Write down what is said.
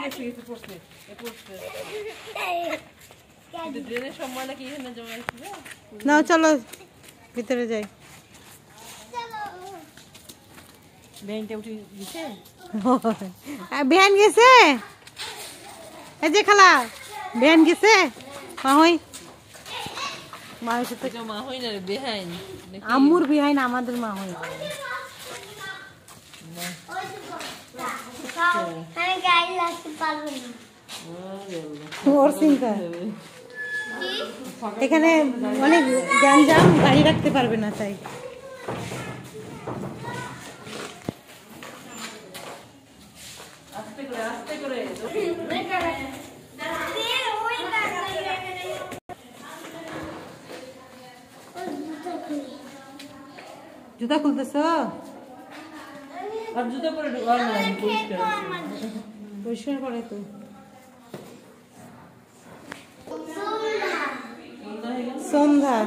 গেছে গেছে পড়ছে পড়ছে কিন্তু ড্রেনের সময় নাকি এখানে জমা আসছে না চলো ভিতরে যাই বেঞ্চে উঠে গেছে বেহান গেছে এই যে খালা বেহান গেছে মা হই মা হইছে তো মা হই না রে বেহাইন আম্মুর বেহাইন আমাদের মা হই আমি গাড়ি লাগতে পারবো না ওর চিন্তা এখানে অনেক গ্যাঞ্জাম গাড়ি রাখতে পারবে না তাই আস্তে করে জুতা খুলতেছ আর জুতো পরে ঢোকার না পরিষ্কার করে তো সন্ধ্যা